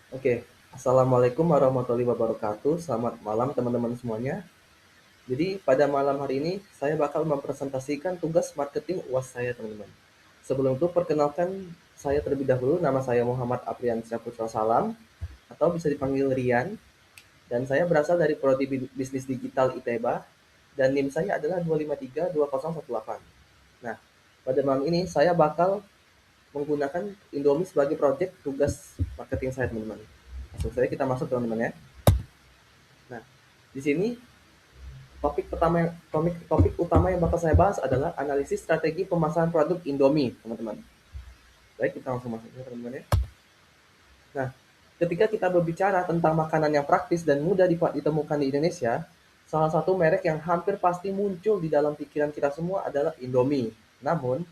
Oke, Assalamualaikum warahmatullahi wabarakatuh. Selamat malam teman-teman semuanya. Jadi pada malam hari ini saya bakal mempresentasikan tugas marketing UAS saya teman-teman. Sebelum itu perkenalkan saya terlebih dahulu. Nama saya Muhammad Aprian Syahputra Salam atau bisa dipanggil Rian. Dan saya berasal dari Prodi Bisnis Digital ITEBA dan NIM saya adalah 2532018. Nah, pada malam ini saya bakal menggunakan Indomie sebagai project tugas marketing saya teman-teman. Langsung saja kita masuk teman-teman ya. Nah, di sini topik utama yang bakal saya bahas adalah analisis strategi pemasaran produk Indomie, teman-teman. Baik, kita langsung masuk ya, teman-teman ya. Nah, ketika kita berbicara tentang makanan yang praktis dan mudah ditemukan di Indonesia, salah satu merek yang hampir pasti muncul di dalam pikiran kita semua adalah Indomie. Namun,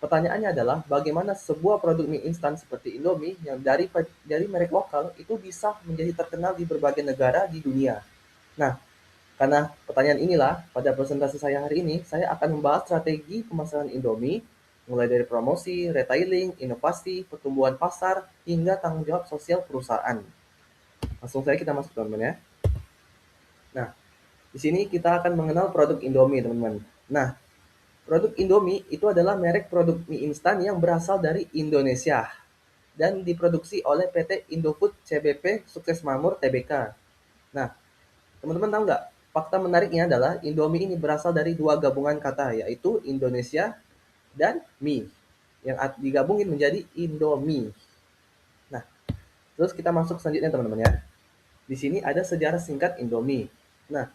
pertanyaannya adalah bagaimana sebuah produk mie instan seperti Indomie yang dari merek lokal itu bisa menjadi terkenal di berbagai negara di dunia. Nah, karena pertanyaan inilah, pada presentasi saya hari ini, saya akan membahas strategi pemasaran Indomie, mulai dari promosi, retailing, inovasi, pertumbuhan pasar, hingga tanggung jawab sosial perusahaan. Langsung saja kita masuk teman-teman ya. Nah, di sini kita akan mengenal produk Indomie teman-teman. Nah, produk Indomie itu adalah merek produk mie instan yang berasal dari Indonesia dan diproduksi oleh PT Indofood CBP Sukses Makmur Tbk. Nah, teman-teman tahu nggak? Fakta menariknya adalah Indomie ini berasal dari dua gabungan kata, yaitu Indonesia dan mie, yang digabungin menjadi Indomie. Nah, terus kita masuk selanjutnya teman-teman ya. Di sini ada sejarah singkat Indomie. Nah,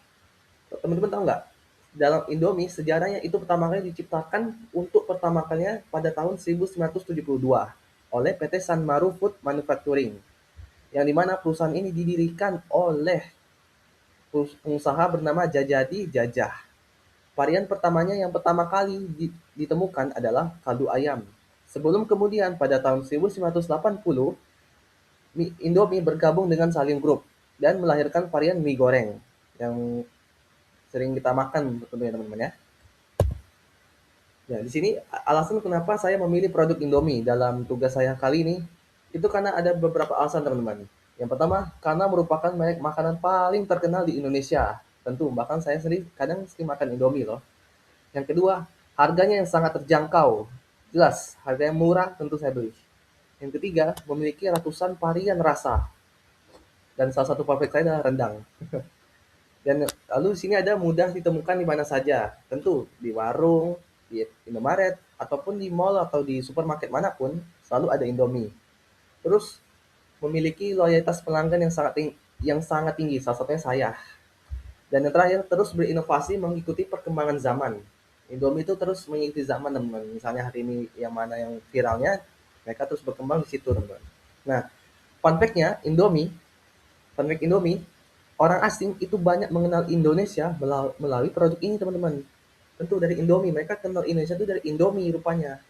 teman-teman tahu nggak? Dalam Indomie, sejarahnya itu pertama kali diciptakan untuk pertama kalinya pada tahun 1972 oleh PT Sanmaru Food Manufacturing, yang dimana perusahaan ini didirikan oleh pengusaha bernama Jajadi Jajah. Varian pertamanya yang pertama kali ditemukan adalah kaldu ayam. Sebelum kemudian pada tahun 1980, Indomie bergabung dengan Salim Group dan melahirkan varian mie goreng yang sering kita makan tentunya teman-teman ya. Ya, di sini alasan kenapa saya memilih produk Indomie dalam tugas saya kali ini itu karena ada beberapa alasan teman-teman. Yang pertama, karena merupakan merek makanan paling terkenal di Indonesia. Tentu, bahkan saya sendiri kadang sering makan Indomie loh. Yang kedua, harganya yang sangat terjangkau. Jelas, harga yang murah tentu saya beli. Yang ketiga, memiliki ratusan varian rasa. Dan salah satu favorit saya adalah rendang. Dan lalu di sini ada mudah ditemukan di mana saja. Tentu di warung, di Indomaret, ataupun di mall atau di supermarket manapun, selalu ada Indomie. Terus memiliki loyalitas pelanggan yang sangat tinggi, salah satunya saya. Dan yang terakhir, terus berinovasi mengikuti perkembangan zaman. Indomie itu terus mengikuti zaman, teman-teman. Misalnya hari ini yang mana yang viralnya, mereka terus berkembang di situ, teman-teman. Nah, fun fact-nya, Indomie, orang asing itu banyak mengenal Indonesia melalui produk ini, teman-teman. Tentu dari Indomie, mereka kenal Indonesia itu dari Indomie rupanya.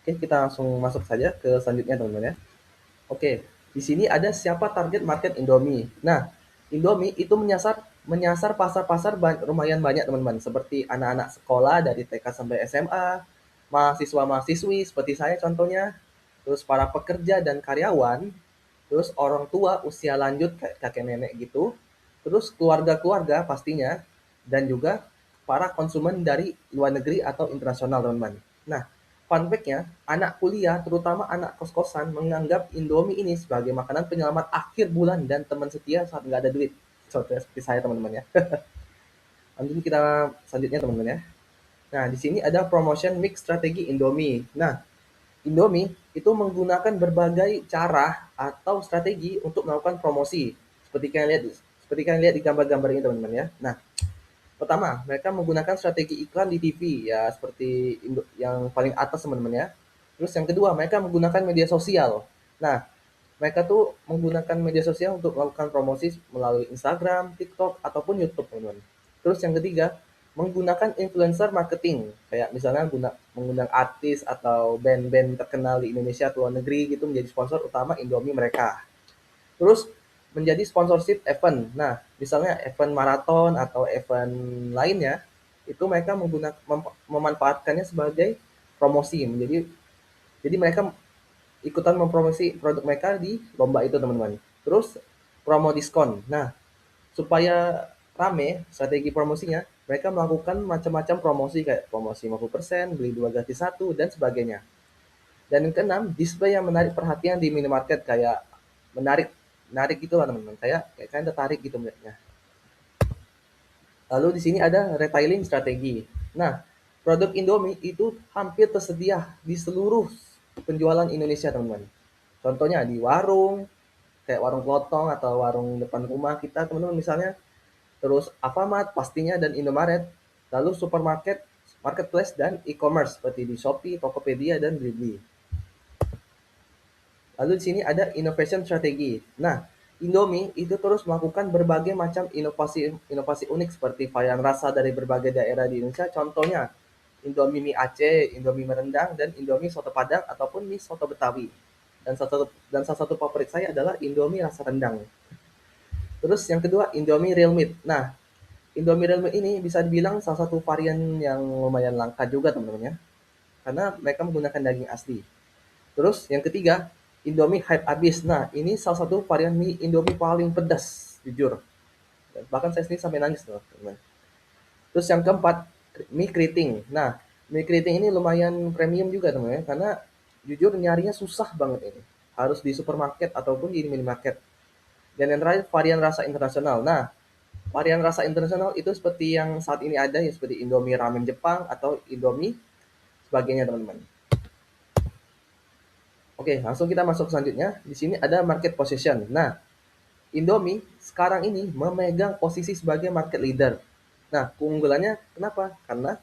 Oke, kita langsung masuk saja ke selanjutnya, teman-teman ya. Oke, di sini ada siapa target market Indomie. Nah, Indomie itu menyasar menyasar pasar-pasar lumayan banyak teman-teman, seperti anak-anak sekolah dari TK sampai SMA, mahasiswa-mahasiswi seperti saya contohnya, terus para pekerja dan karyawan, terus orang tua usia lanjut kayak kakek nenek gitu, terus keluarga-keluarga pastinya, dan juga para konsumen dari luar negeri atau internasional teman-teman. Nah, fun fact-nya, anak kuliah, terutama anak kos-kosan, menganggap Indomie ini sebagai makanan penyelamat akhir bulan dan teman setia saat nggak ada duit. Contohnya seperti saya teman-teman ya. Lanjut kita selanjutnya teman-teman ya. Nah, di sini ada promotion mix strategi Indomie. Nah, Indomie itu menggunakan berbagai cara atau strategi untuk melakukan promosi. Seperti kalian lihat di gambar-gambar ini teman-teman ya. Nah, pertama, mereka menggunakan strategi iklan di TV ya seperti yang paling atas teman-teman ya. Terus yang kedua, mereka menggunakan media sosial. Nah, mereka tuh menggunakan media sosial untuk melakukan promosi melalui Instagram, TikTok, ataupun YouTube, teman-teman. Terus yang ketiga, menggunakan influencer marketing. Kayak misalnya mengundang artis atau band-band terkenal di Indonesia atau luar negeri gitu menjadi sponsor utama Indomie mereka. Terus menjadi sponsorship event. Nah, misalnya event maraton atau event lainnya, itu mereka memanfaatkannya sebagai promosi. Jadi mereka ikutan mempromosi produk mereka di lomba itu teman-teman. Terus promo diskon. Nah, supaya rame strategi promosinya, mereka melakukan macam-macam promosi kayak promosi 50%, beli 2 gratis 1, dan sebagainya. Dan yang keenam, display yang menarik perhatian di minimarket kayak menarik menarik gitu lah teman-teman. Kayak kalian tertarik gitu melihatnya. Lalu di sini ada retailing strategi. Nah, produk Indomie itu hampir tersedia di seluruh penjualan Indonesia, teman-teman. Contohnya di warung, kayak warung kelotong atau warung depan rumah kita, teman-teman misalnya. Terus Alfamart pastinya dan Indomaret. Lalu supermarket, marketplace, dan e-commerce seperti di Shopee, Tokopedia, dan Blibli. Lalu di sini ada innovation strategi. Nah, Indomie itu terus melakukan berbagai macam inovasi unik seperti varian rasa dari berbagai daerah di Indonesia. Contohnya Indomie mie Aceh, Indomie merendang, dan Indomie soto Padang ataupun mie soto Betawi. Dan salah satu favorit saya adalah Indomie rasa rendang. Terus yang kedua Indomie Real Meat. Nah, Indomie Real Meat ini bisa dibilang salah satu varian yang lumayan langka juga teman-teman ya, karena mereka menggunakan daging asli. Terus yang ketiga, Indomie Hype Abis. Nah, ini salah satu varian mie Indomie paling pedas, jujur. Bahkan saya sendiri sampai nangis loh, teman. Terus yang keempat, mie keriting. Nah, mie keriting ini lumayan premium juga, teman ya, karena jujur nyarinya susah banget ini. Harus di supermarket ataupun di minimarket. Dan yang terakhir, varian rasa internasional. Nah, varian rasa internasional itu seperti yang saat ini ada ya, seperti Indomie ramen Jepang atau Indomie sebagainya, teman-teman. Oke, langsung kita masuk selanjutnya. Di sini ada market position. Nah, Indomie sekarang ini memegang posisi sebagai market leader. Nah, keunggulannya kenapa? Karena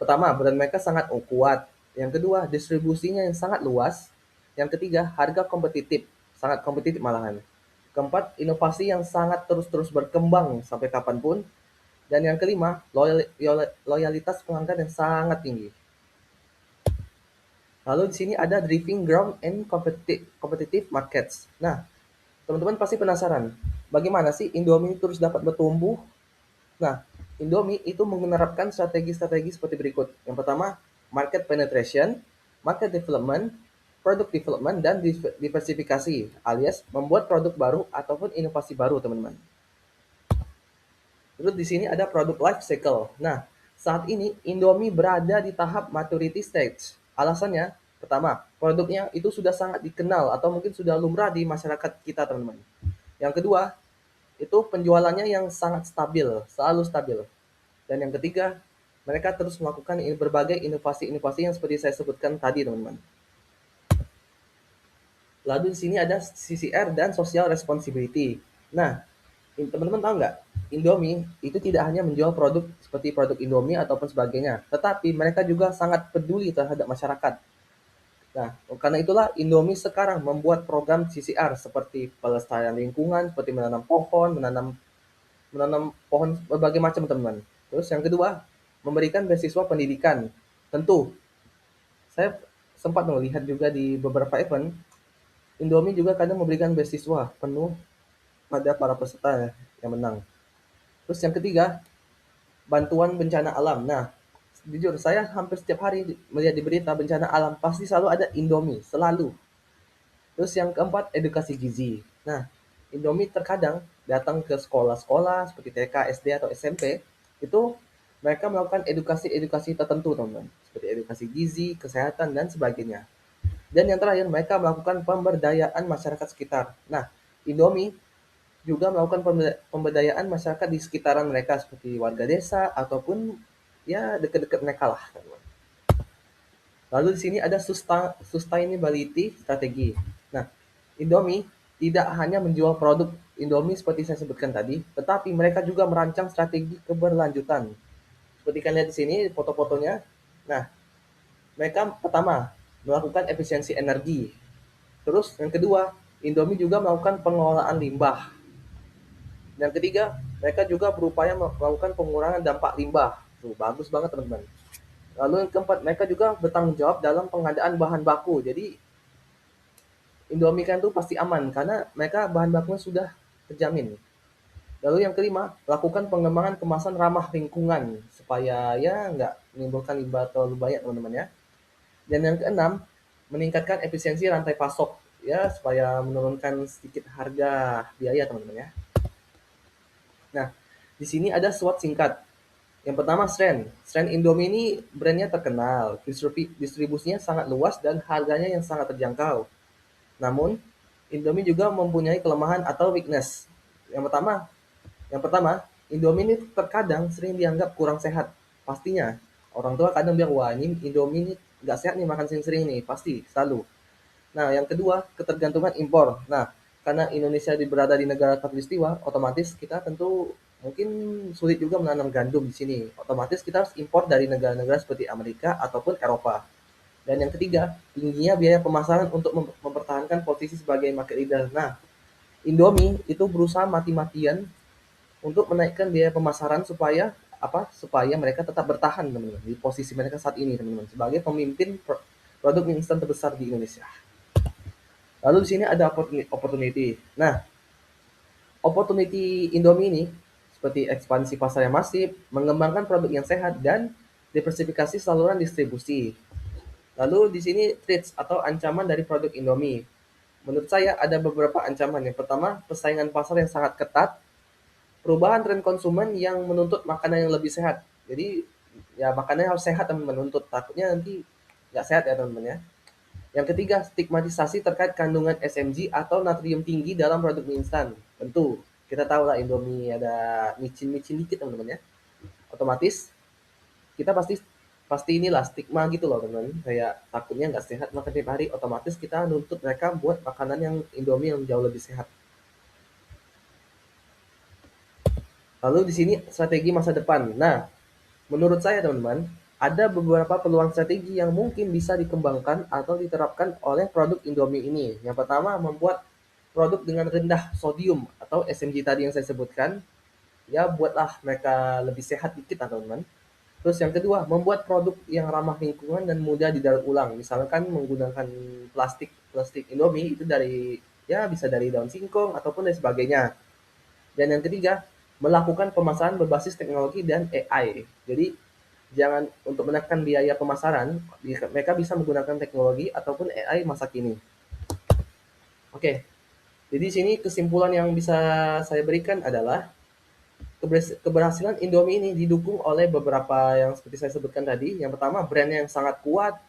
pertama, brand mereka sangat kuat. Yang kedua, distribusinya yang sangat luas. Yang ketiga, harga kompetitif, sangat kompetitif malahan. Keempat, inovasi yang sangat terus-terus berkembang sampai kapanpun. Dan yang kelima, loyalitas pelanggan yang sangat tinggi. Lalu di sini ada driving ground and competitive markets. Nah, teman-teman pasti penasaran, bagaimana sih Indomie terus dapat bertumbuh? Nah, Indomie itu menerapkan strategi-strategi seperti berikut. Yang pertama, market penetration, market development, product development, dan diversifikasi, alias membuat produk baru ataupun inovasi baru, teman-teman. Terus di sini ada produk life cycle. Nah, saat ini Indomie berada di tahap maturity stage. Alasannya, pertama, produknya itu sudah sangat dikenal atau mungkin sudah lumrah di masyarakat kita, teman-teman. Yang kedua, itu penjualannya yang sangat stabil, selalu stabil. Dan yang ketiga, mereka terus melakukan berbagai inovasi-inovasi yang seperti saya sebutkan tadi, teman-teman. Lalu di sini ada CCR dan social responsibility. Nah, teman-teman tahu nggak? Indomie itu tidak hanya menjual produk seperti produk Indomie ataupun sebagainya, tetapi mereka juga sangat peduli terhadap masyarakat. Nah, karena itulah Indomie sekarang membuat program CCR seperti pelestarian lingkungan, seperti menanam pohon, menanam pohon berbagai macam, teman-teman. Terus yang kedua, memberikan beasiswa pendidikan. Tentu, saya sempat melihat juga di beberapa event, Indomie juga kadang memberikan beasiswa penuh pada para peserta yang menang. Terus yang ketiga, bantuan bencana alam. Nah, jujur saya hampir setiap hari melihat di berita bencana alam pasti selalu ada Indomie, selalu. Terus yang keempat, edukasi gizi. Nah, Indomie terkadang datang ke sekolah-sekolah seperti TK, SD, atau SMP, itu mereka melakukan edukasi-edukasi tertentu, teman-teman. Seperti edukasi gizi, kesehatan, dan sebagainya. Dan yang terakhir, mereka melakukan pemberdayaan masyarakat sekitar. Nah, Indomie juga melakukan pemberdayaan masyarakat di sekitaran mereka seperti warga desa ataupun ya dekat-dekat mereka lah, teman-teman. Lalu di sini ada sustainability strategi. Nah, Indomie tidak hanya menjual produk Indomie seperti saya sebutkan tadi, tetapi mereka juga merancang strategi keberlanjutan. Seperti kalian lihat di sini foto-fotonya. Nah, mereka pertama melakukan efisiensi energi. Terus yang kedua, Indomie juga melakukan pengelolaan limbah. Yang ketiga, mereka juga berupaya melakukan pengurangan dampak limbah. Tuh, bagus banget teman-teman. Lalu yang keempat, mereka juga bertanggung jawab dalam pengadaan bahan baku. Jadi Indomie kan tuh pasti aman karena mereka bahan bakunya sudah terjamin. Lalu yang kelima, lakukan pengembangan kemasan ramah lingkungan supaya ya nggak menimbulkan limbah terlalu banyak, teman-teman ya. Dan yang keenam, meningkatkan efisiensi rantai pasok ya supaya menurunkan sedikit harga biaya teman-teman ya. Nah, di sini ada SWOT singkat. Yang pertama strength. Strength Indomie ini brandnya terkenal, distribusinya sangat luas dan harganya yang sangat terjangkau. Namun, Indomie juga mempunyai kelemahan atau weakness. Yang pertama, yang pertama, Indomie ini terkadang sering dianggap kurang sehat. Pastinya, orang tua kadang bilang, wah ini Indomie ini nggak sehat nih makan sering-sering nih, pasti, selalu. Nah, yang kedua, ketergantungan impor. Nah, karena Indonesia berada di negara khatulistiwa, otomatis kita tentu mungkin sulit juga menanam gandum di sini. Otomatis kita harus impor dari negara-negara seperti Amerika ataupun Eropa. Dan yang ketiga, tingginya biaya pemasaran untuk mempertahankan posisi sebagai market leader. Nah, Indomie itu berusaha mati-matian untuk menaikkan biaya pemasaran supaya apa? Supaya mereka tetap bertahan teman-teman di posisi mereka saat ini teman-teman sebagai pemimpin produk mie instan terbesar di Indonesia. Lalu di sini ada opportunity. Nah, opportunity Indomie ini seperti ekspansi pasar yang masif, mengembangkan produk yang sehat dan diversifikasi saluran distribusi. Lalu di sini threats atau ancaman dari produk Indomie. Menurut saya ada beberapa ancaman. Yang pertama, persaingan pasar yang sangat ketat, perubahan tren konsumen yang menuntut makanan yang lebih sehat. Jadi ya makanan harus sehat teman-teman, menuntut takutnya nanti nggak sehat ya teman-teman ya. Yang ketiga, stigmatisasi terkait kandungan SMG atau natrium tinggi dalam produk mie instan. Tentu, kita tahu lah Indomie ada micin-micin dikit teman-teman ya. Otomatis kita pasti pasti inilah stigma gitu loh teman-teman. Kayak takutnya nggak sehat makan tiap hari, otomatis kita nuntut mereka buat makanan yang Indomie yang jauh lebih sehat. Lalu di sini strategi masa depan. Nah, menurut saya teman-teman, ada beberapa peluang strategi yang mungkin bisa dikembangkan atau diterapkan oleh produk Indomie ini. Yang pertama, membuat produk dengan rendah sodium atau SMG tadi yang saya sebutkan, ya buatlah mereka lebih sehat dikit lah teman-teman. Terus yang kedua, membuat produk yang ramah lingkungan dan mudah didaur ulang. Misalkan menggunakan plastik plastik Indomie itu dari ya bisa dari daun singkong ataupun dan sebagainya. Dan yang ketiga, melakukan pemasaran berbasis teknologi dan AI. Jadi jangan untuk menekan biaya pemasaran, mereka bisa menggunakan teknologi ataupun AI masa kini. Oke, jadi sini kesimpulan yang bisa saya berikan adalah keberhasilan Indomie ini didukung oleh beberapa yang seperti saya sebutkan tadi. Yang pertama, brandnya yang sangat kuat.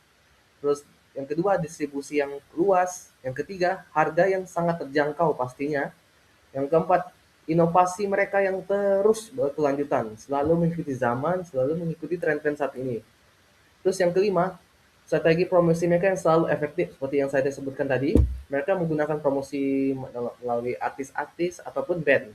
Terus yang kedua, distribusi yang luas. Yang ketiga, harga yang sangat terjangkau pastinya. Yang keempat, inovasi mereka yang terus berkelanjutan, selalu mengikuti zaman, selalu mengikuti tren-tren saat ini. Terus yang kelima, strategi promosi mereka yang selalu efektif seperti yang saya sebutkan tadi. Mereka menggunakan promosi melalui artis-artis ataupun band.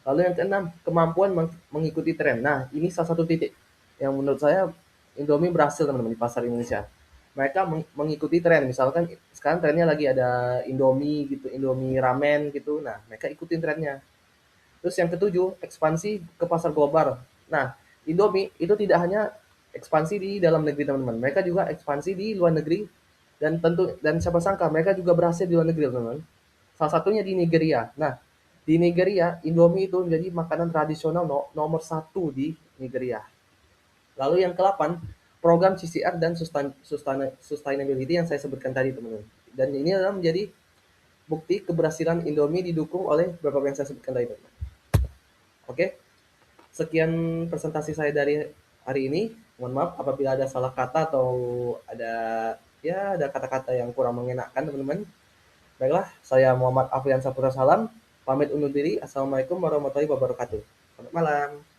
Lalu yang keenam, kemampuan mengikuti tren. Nah, ini salah satu titik yang menurut saya Indomie berhasil teman-teman di pasar Indonesia. Mereka mengikuti tren. Misalkan sekarang trennya lagi ada Indomie gitu, Indomie ramen gitu. Nah, mereka ikutin trennya. Terus yang ketujuh, ekspansi ke pasar global. Nah, Indomie itu tidak hanya ekspansi di dalam negeri teman-teman. Mereka juga ekspansi di luar negeri dan siapa sangka mereka juga berhasil di luar negeri teman-teman. Salah satunya di Nigeria. Nah, di Nigeria Indomie itu menjadi makanan tradisional nomor satu di Nigeria. Lalu yang ke-8, program CCR dan sustainability yang saya sebutkan tadi teman-teman. Dan ini adalah menjadi bukti keberhasilan Indomie didukung oleh beberapa yang saya sebutkan tadi teman-teman. Oke, sekian presentasi saya dari hari ini. Mohon maaf apabila ada salah kata atau ada ya ada kata-kata yang kurang mengenakan teman-teman. Baiklah, saya Muhammad Afrian Saputra Salam, pamit undur diri. Assalamualaikum warahmatullahi wabarakatuh. Selamat malam.